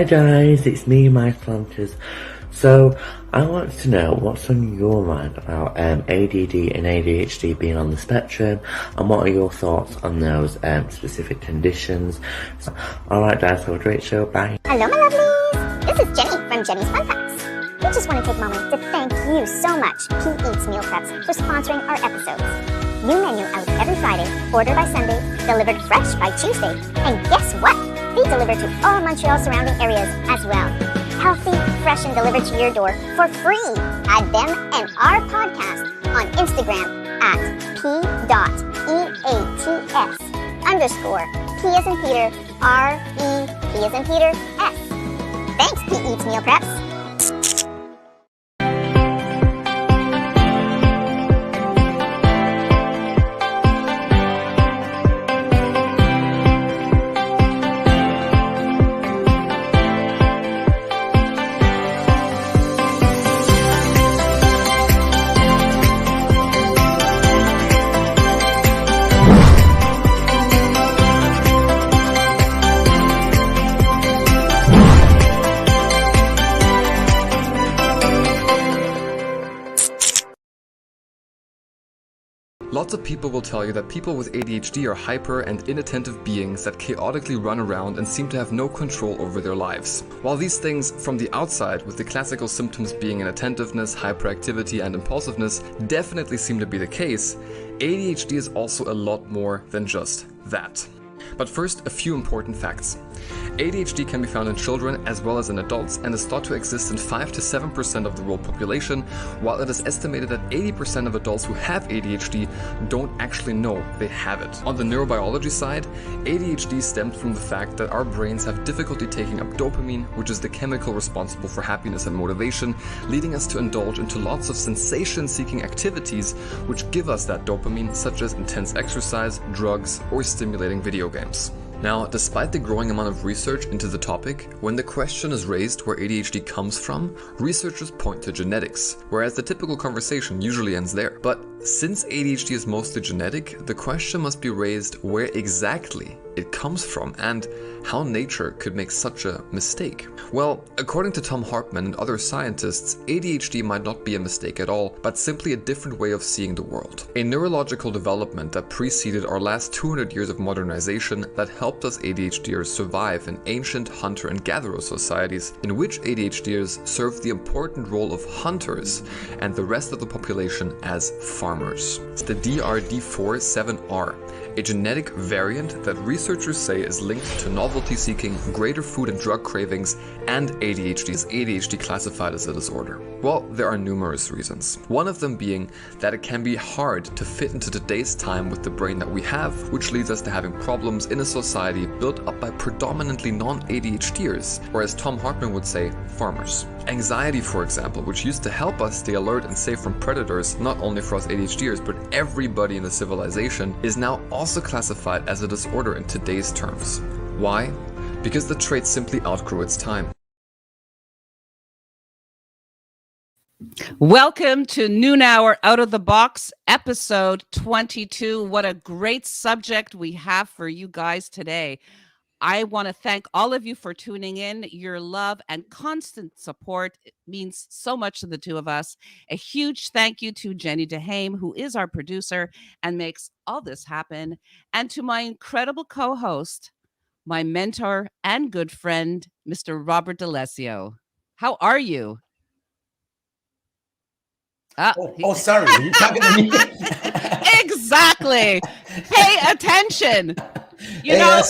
Hi guys, it's me, Mike Planters. So, I want to know what's on your mind about ADD and ADHD being on the spectrum, and what are your thoughts on those specific conditions. So, alright guys, have a great show, bye. Hello my lovelies! This is Jenny from Jenny's Fun Facts. We just want to take a moment to thank you so much, P Eats Meal Preps, for sponsoring our episodes. New menu out every Friday, ordered by Sunday, delivered fresh by Tuesday, and guess what? They deliver to all Montreal surrounding areas as well. Healthy, fresh, and delivered to your door for free. Add them and our podcast on Instagram at p.eats_P as in Peter, R-E-P as in Peter, S. Thanks, P Eats Meal Preps. Lots of people will tell you that people with ADHD are hyper and inattentive beings that chaotically run around and seem to have no control over their lives. While these things from the outside, with the classical symptoms being inattentiveness, hyperactivity, and impulsiveness, definitely seem to be the case, ADHD is also a lot more than just that. But first, a few important facts. ADHD can be found in children as well as in adults and is thought to exist in 5 to 7% of the world population, while it is estimated that 80% of adults who have ADHD don't actually know they have it. On the neurobiology side, ADHD stems from the fact that our brains have difficulty taking up dopamine, which is the chemical responsible for happiness and motivation, leading us to indulge into lots of sensation-seeking activities which give us that dopamine, such as intense exercise, drugs, or stimulating video games. Now, despite the growing amount of research into the topic, when the question is raised where ADHD comes from, researchers point to genetics, whereas the typical conversation usually ends there. But since ADHD is mostly genetic, the question must be raised where exactly it comes from and how nature could make such a mistake. Well, according to Tom Hartman and other scientists, ADHD might not be a mistake at all, but simply a different way of seeing the world. A neurological development that preceded our last 200 years of modernization that helped us ADHDers survive in ancient hunter and gatherer societies, in which ADHDers served the important role of hunters and the rest of the population as farmers. It's the DRD47R, a genetic variant that researchers say is linked to novelty-seeking, greater food and drug cravings, and ADHD. Is ADHD classified as a disorder? Well, there are numerous reasons. One of them being that it can be hard to fit into today's time with the brain that we have, which leads us to having problems in a society built up by predominantly non-ADHDers, or as Tom Hartman would say, farmers. Anxiety, for example, which used to help us stay alert and safe from predators, not only for us ADHDers, but everybody in the civilization, is now also classified as a disorder in today's terms. Why? Because the trait simply outgrew its time. Welcome to Noon Hour Out of the Box, episode 22. What a great subject we have for you guys today. I want to thank all of you for tuning in. Your love and constant support means so much to the two of us. A huge thank you to Jenny DeHame, who is our producer and makes all this happen, and to my incredible co-host, my mentor and good friend, Mr. Robert D'Alessio. How are you? Sorry. Are you talking to me? Exactly. Pay attention. You know,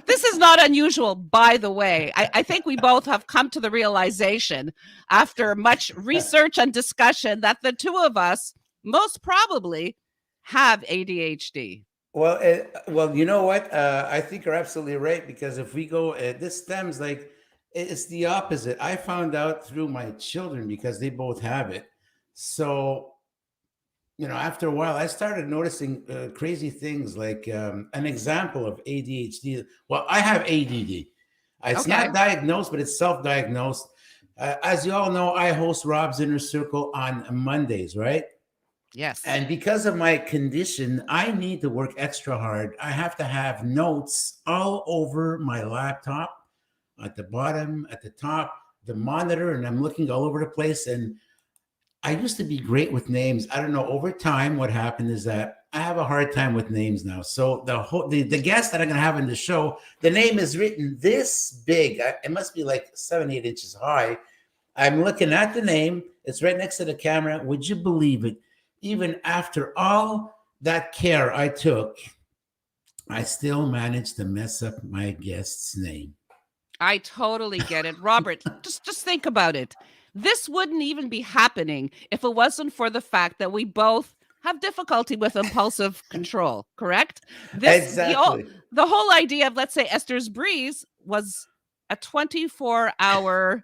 this is not unusual, by the way. I think we both have come to the realization after much research and discussion that the two of us most probably have ADHD. Well, you know what? I think you're absolutely right, because if we go, this stems like, it's the opposite. I found out through my children because they both have it. So, after a while, I started noticing crazy things like an example of ADHD. Well, I have ADD. It's not diagnosed, but it's self-diagnosed. As you all know, I host Rob's Inner Circle on Mondays, right? Yes. And because of my condition, I need to work extra hard. I have to have notes all over my laptop, at the bottom, at the top, the monitor, and I'm looking all over the place. And I used to be great with names. I don't know. Over time, what happened is that I have a hard time with names now. So the guest that I'm going to have in the show, the name is written this big. It must be like 7-8 inches high. I'm looking at the name. It's right next to the camera. Would you believe it? Even after all that care I took, I still managed to mess up my guest's name. I totally get it. Robert, just think about it. This wouldn't even be happening if it wasn't for the fact that we both have difficulty with impulsive control, correct? Exactly. The whole idea of, let's say, Esther's Breeze was a 24-hour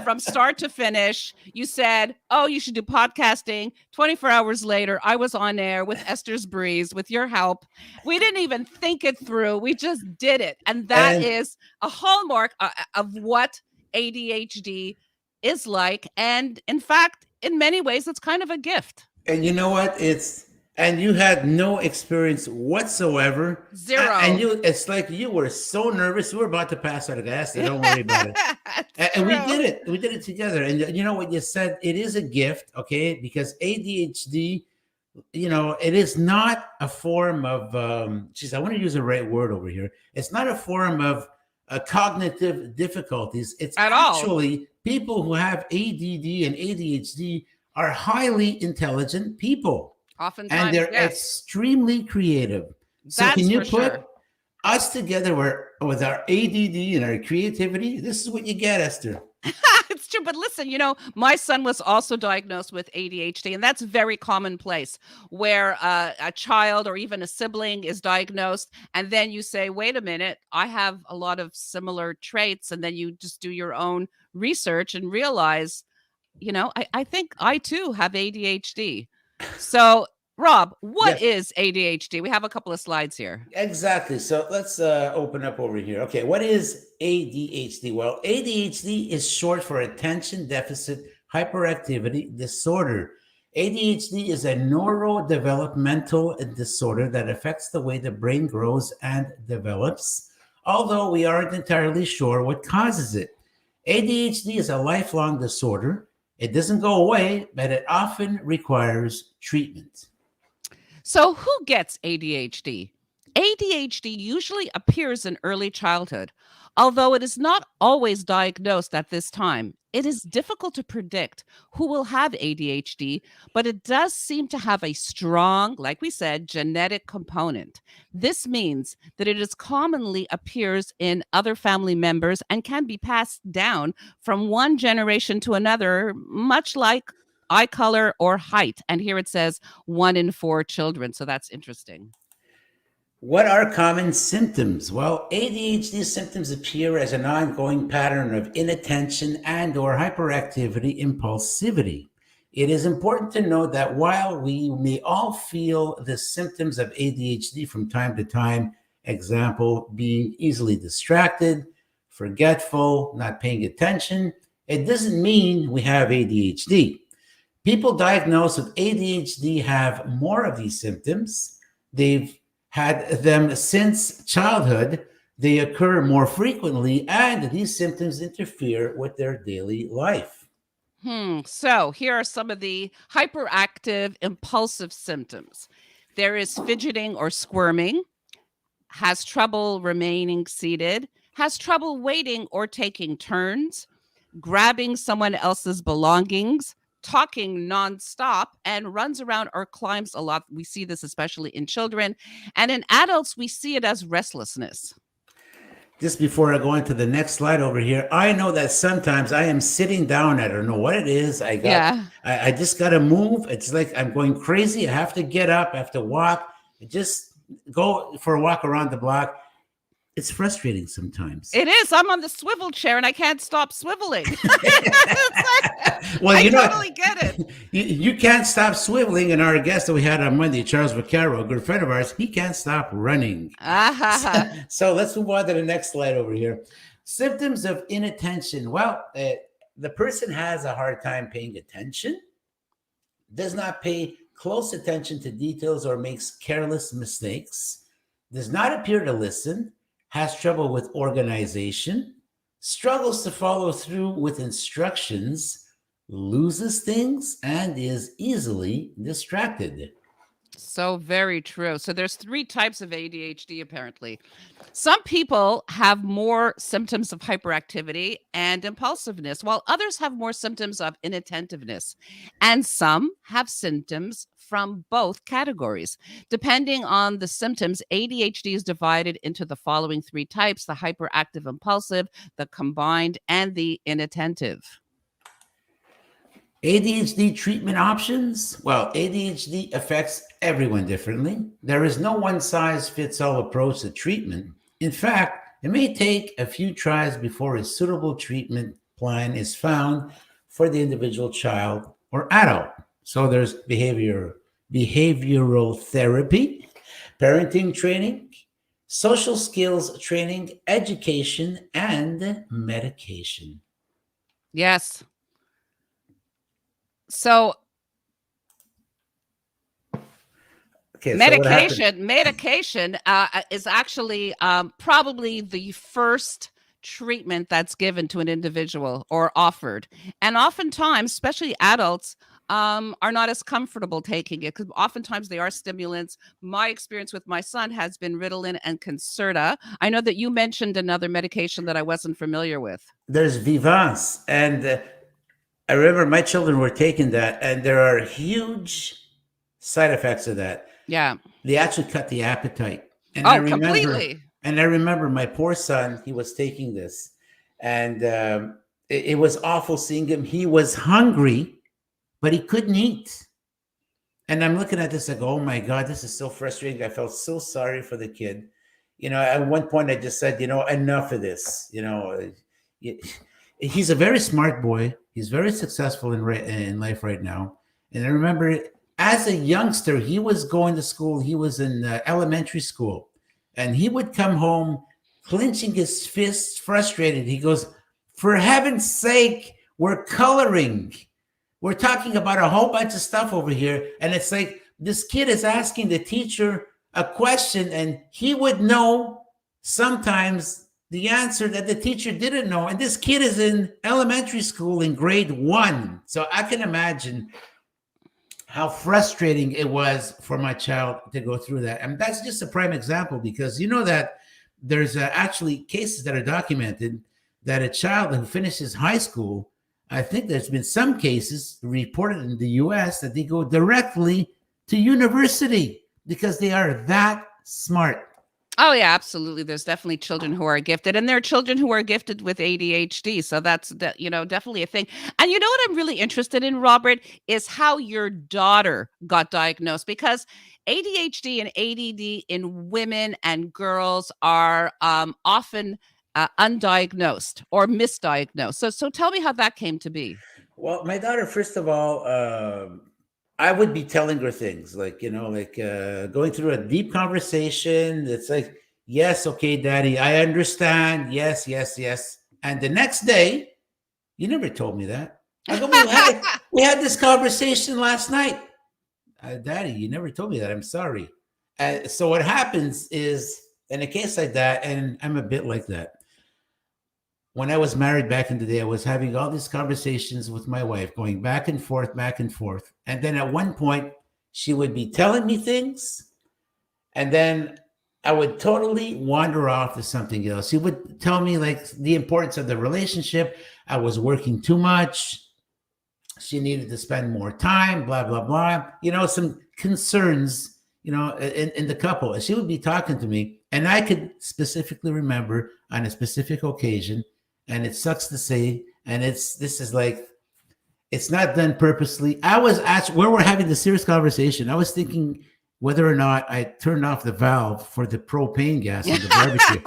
from start to finish. You said, oh, you should do podcasting. 24 hours later, I was on air with Esther's Breeze with your help. We didn't even think it through. We just did it. And that is a hallmark of what ADHD is like. And in fact, in many ways, it's kind of a gift. And you know what? And you had no experience whatsoever. Zero. And it's like you were so nervous. You were about to pass out of gas. So don't worry about it. And we did it. We did it together. And you know what you said? It is a gift, okay? Because ADHD, it is not a form of, I want to use the right word over here. It's not a form of cognitive difficulties. It's actually people who have ADD and ADHD are highly intelligent people. Oftentimes, and they're yes. extremely creative. So That's can you for put sure. us together with our ADD and our creativity? This is what you get, Esther. It's true. But listen, my son was also diagnosed with ADHD, and that's very commonplace where a child or even a sibling is diagnosed. And then you say, wait a minute, I have a lot of similar traits. And then you just do your own research and realize, I think I too have ADHD. So, Rob, what is ADHD? We have a couple of slides here. Exactly. So let's open up over here. Okay, what is ADHD? Well, ADHD is short for Attention Deficit Hyperactivity Disorder. ADHD is a neurodevelopmental disorder that affects the way the brain grows and develops, although we aren't entirely sure what causes it. ADHD is a lifelong disorder. It doesn't go away, but it often requires treatment. So who gets ADHD? ADHD usually appears in early childhood. Although it is not always diagnosed at this time, it is difficult to predict who will have ADHD, but it does seem to have a strong, like we said, genetic component. This means that it is commonly appears in other family members and can be passed down from one generation to another, much like eye color or height. And here it says 1 in 4 children. So that's interesting. What are common symptoms? Well, ADHD symptoms appear as an ongoing pattern of inattention and or hyperactivity, impulsivity. It is important to note that while we may all feel the symptoms of ADHD from time to time, example, being easily distracted, forgetful, not paying attention, it doesn't mean we have ADHD. People diagnosed with ADHD have more of these symptoms. They've had them since childhood. They occur more frequently, and these symptoms interfere with their daily life. So here are some of the hyperactive, impulsive symptoms. There is fidgeting or squirming, has trouble remaining seated, has trouble waiting or taking turns, grabbing someone else's belongings, talking nonstop, and runs around or climbs a lot. We see this especially in children. And in adults, we see it as restlessness. Just before I go into the next slide over here, I know that sometimes I am sitting down. I don't know what it is. I just got to move. It's like I'm going crazy. I have to get up. I have to walk. Just go for a walk around the block. It's frustrating sometimes. It is. I'm on the swivel chair and I can't stop swiveling. Well, I totally get it. You can't stop swiveling. And our guest that we had on Monday, Charles Vaccaro, a good friend of ours, he can't stop running. So let's move on to the next slide over here. Symptoms of inattention. Well, the person has a hard time paying attention, does not pay close attention to details or makes careless mistakes, does not appear to listen, has trouble with organization, struggles to follow through with instructions, loses things, and is easily distracted. So very true. So there's 3 types of ADHD apparently. Some people have more symptoms of hyperactivity and impulsiveness, while others have more symptoms of inattentiveness. And some have symptoms from both categories. Depending on the symptoms, ADHD is divided into the following 3 types: the hyperactive impulsive, the combined, and the inattentive. ADHD treatment options? Well, ADHD affects everyone differently. There is no one size fits all approach to treatment. In fact, it may take a few tries before a suitable treatment plan is found for the individual child or adult. So there's behavioral therapy, parenting training, social skills training, education, and medication. Yes. So Okay, so what happened? medication is actually probably the first treatment that's given to an individual or offered. And oftentimes, especially adults, are not as comfortable taking it because oftentimes they are stimulants. My experience with my son has been Ritalin and Concerta. I know that you mentioned another medication that I wasn't familiar with. There's Vivance, and I remember my children were taking that, and there are huge side effects of that. Yeah. They actually cut the appetite. And Completely. And I remember my poor son, he was taking this, and it was awful seeing him. He was hungry, but he couldn't eat. And I'm looking at this, I go, oh my God, this is so frustrating. I felt so sorry for the kid. At one point I just said, enough of this. He's a very smart boy. He's very successful in life right now. And I remember as a youngster, he was going to school. He was in elementary school, and he would come home clenching his fists, frustrated. He goes, for heaven's sake, we're coloring. We're talking about a whole bunch of stuff over here. And it's like this kid is asking the teacher a question, and he would know sometimes the answer that the teacher didn't know. And this kid is in elementary school in grade 1. So I can imagine how frustrating it was for my child to go through that. And that's just a prime example, because that there's actually cases that are documented that a child who finishes high school, I think there's been some cases reported in the US that they go directly to university because they are that smart. Oh yeah, absolutely. There's definitely children who are gifted, and there are children who are gifted with ADHD. So that's definitely a thing. And you know what I'm really interested in, Robert, is how your daughter got diagnosed, because ADHD and ADD in women and girls are often undiagnosed or misdiagnosed. So tell me how that came to be. Well, my daughter, first of all, I would be telling her things like, going through a deep conversation. It's like, yes, okay, daddy, I understand. Yes, yes, yes. And the next day, you never told me that. I go, we had this conversation last night. Daddy, you never told me that. I'm sorry. So what happens is, in a case like that, and I'm a bit like that, when I was married back in the day, I was having all these conversations with my wife, going back and forth, back and forth. And then at one point, she would be telling me things, and then I would totally wander off to something else. She would tell me like the importance of the relationship. I was working too much. She needed to spend more time, blah, blah, blah. Some concerns, in the couple. And she would be talking to me, and I could specifically remember on a specific occasion, and it sucks to say, and this is like, it's not done purposely. I was actually, where we're having the serious conversation, I was thinking whether or not I turned off the valve for the propane gas in the barbecue.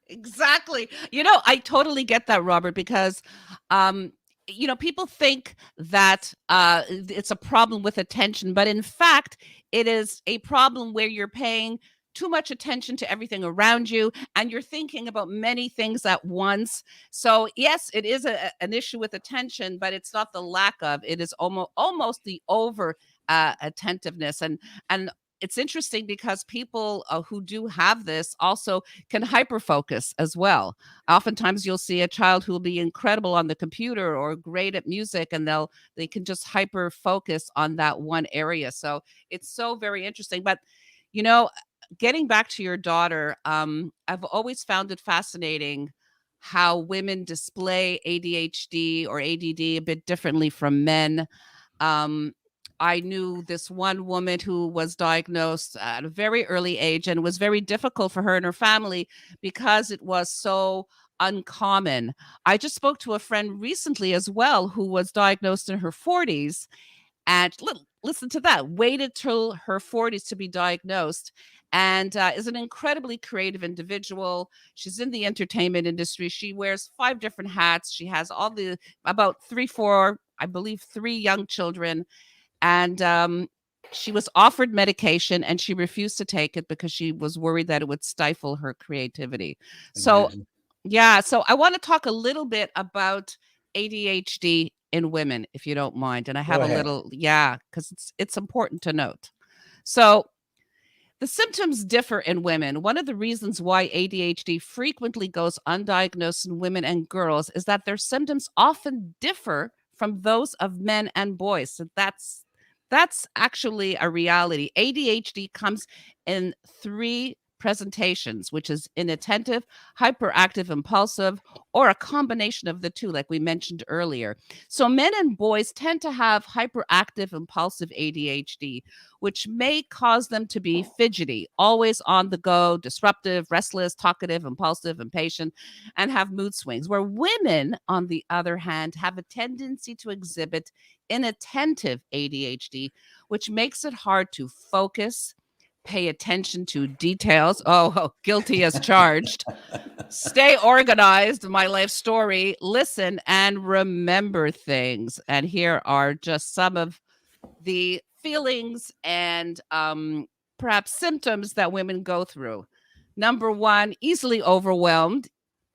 Exactly. I totally get that, Robert, because people think that it's a problem with attention, but in fact, it is a problem where you're paying too much attention to everything around you, and you're thinking about many things at once. So yes, it is an issue with attention, but it's not the lack of. It is almost the over attentiveness, and it's interesting because people who do have this also can hyperfocus as well. Oftentimes you'll see a child who will be incredible on the computer or great at music, and they can just hyper focus on that one area. So it's so very interesting. But you know, getting back to your daughter, I've always found it fascinating how women display ADHD or ADD a bit differently from men. Um, I knew this one woman who was diagnosed at a very early age, and it was very difficult for her and her family because it was so uncommon. I just spoke to a friend recently as well who was diagnosed in her 40s, and listen to that, waited till her 40s to be diagnosed, and is an incredibly creative individual. She's in the entertainment industry. She wears 5 different hats. She has about 3 young children, and she was offered medication and she refused to take it because she was worried that it would stifle her creativity. So Imagine. yeah, so I want to talk a little bit about ADHD in women, if you don't mind. And I Go have a ahead. little, yeah, because it's important to note. So the symptoms differ in women. One of the reasons why ADHD frequently goes undiagnosed in women and girls is that their symptoms often differ from those of men and boys. So that's actually a reality. ADHD comes in 3 presentations, which is inattentive, hyperactive, impulsive, or a combination of the two, like we mentioned earlier. So men and boys tend to have hyperactive, impulsive ADHD, which may cause them to be fidgety, always on the go, disruptive, restless, talkative, impulsive, impatient, and have mood swings. Where women, on the other hand, have a tendency to exhibit inattentive ADHD, which makes it hard to focus, pay attention to details. Oh, guilty as charged. Stay organized, my life story, listen and remember things. And here are just some of the feelings and perhaps symptoms that women go through. Number 1, easily overwhelmed.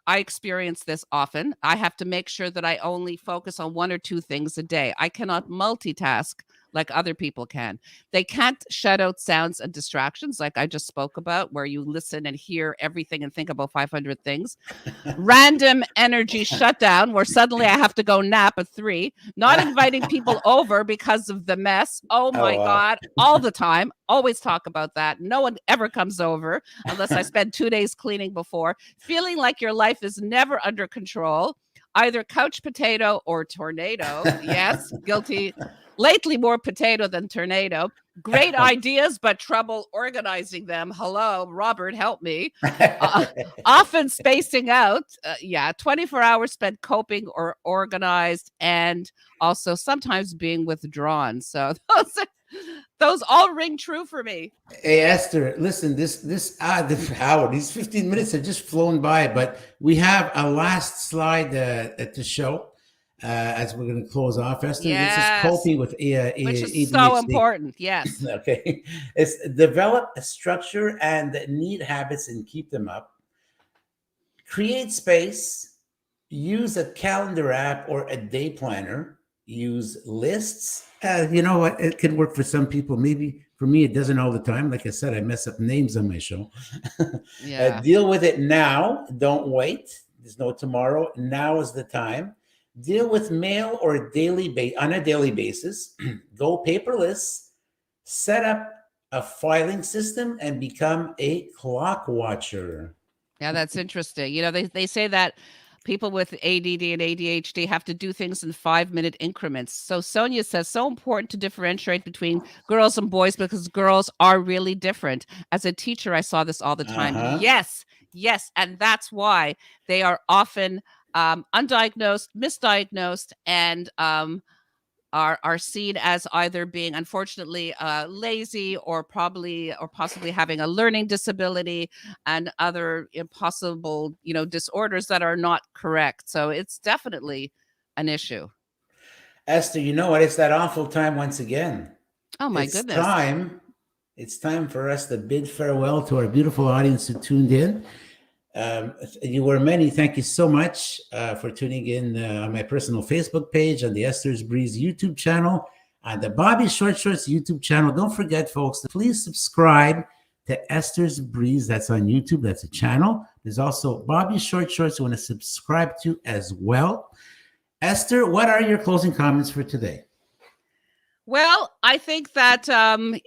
I experience this often. I have to make sure that I only focus on 1 or 2 things a day. I cannot multitask like other people can. They can't shut out sounds and distractions like I just spoke about, where you listen and hear everything and think about 500 things. Random energy shutdown, where suddenly I have to go nap at 3. Not inviting people over because of the mess. Oh my wow. God, all the time. Always talk about that. No one ever comes over unless I spend 2 days cleaning before. Feeling like your life is never under control. Either couch potato or tornado. Yes, guilty. Lately more potato than tornado. Great ideas, but trouble organizing them. Hello, Robert, help me. Often spacing out. 24 hours spent coping or organized, and also sometimes being withdrawn. So those all ring true for me. Hey Esther, listen, this hour, these 15 minutes have just flown by, but we have a last slide to show as we're going to close off, Esther. This is coping with which is ADHD. so important. Yes. Okay. It's develop a structure and neat habits and keep them up. Create space. Use a calendar app or a day planner. Use lists. You know what? It can work for some people. Maybe for me, it doesn't all the time. Like I said, I mess up names on my show. Yeah. Deal with it now. Don't wait. There's no tomorrow. Now is the time. Deal with mail or on a daily basis. Go paperless. Set up a filing system and become a clock watcher. Yeah, that's interesting. You know, they say that people with ADD and ADHD have to do things in 5-minute increments. So Sonia says, so important to differentiate between girls and boys because girls are really different. As a teacher, I saw this all the time. Uh-huh. Yes. And that's why they are often undiagnosed, misdiagnosed, and are seen as either being, unfortunately, lazy or possibly having a learning disability and other impossible, disorders that are not correct. So it's definitely an issue. Esther, you know what? It's that awful time once again. Oh my goodness. It's time for us to bid farewell to our beautiful audience who tuned in. You were many. Thank you so much for tuning in on my personal Facebook page, on the Esther's Breeze YouTube channel. on the Bobby Short Shorts YouTube channel. Don't forget, folks, to please subscribe to Esther's Breeze. That's on YouTube. That's a channel. There's also Bobby Short Shorts you want to subscribe to as well. Esther, what are your closing comments for today? Well, I think that having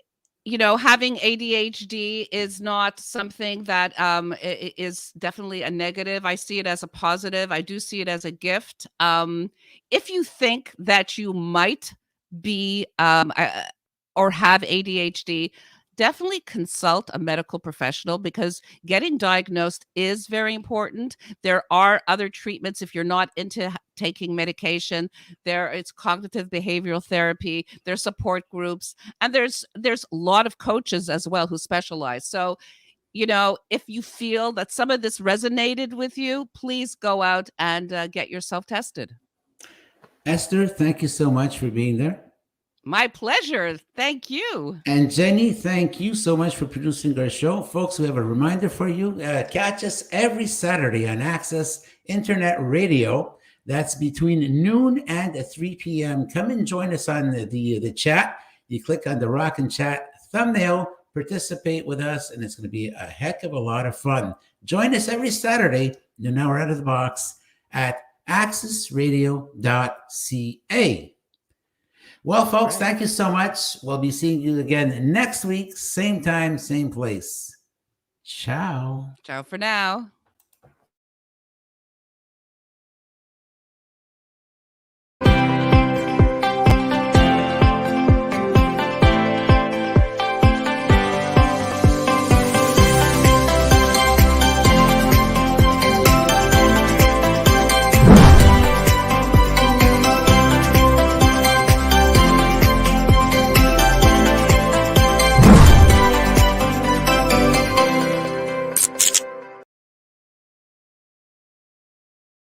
ADHD is not something that is definitely a negative. I see it as a positive. I do see it as a gift. If you think that you might be or have ADHD, definitely consult a medical professional, because getting diagnosed is very important. There are other treatments if you're not into taking medication. It's cognitive behavioral therapy, there's support groups, and there's a lot of coaches as well who specialize. So, if you feel that some of this resonated with you, please go out and get yourself tested. Esther, thank you so much for being there. My pleasure. Thank you. And Jenny, thank you so much for producing our show. Folks, we have a reminder for you. Catch us every Saturday on Access Internet Radio. That's between noon and 3 p.m. Come and join us on the chat. You click on the Rock and Chat thumbnail, participate with us, and it's going to be a heck of a lot of fun. Join us every Saturday, the Now We're Out of the Box, at accessradio.ca. Well, folks, thank you so much. We'll be seeing you again next week, same time, same place. Ciao. Ciao for now.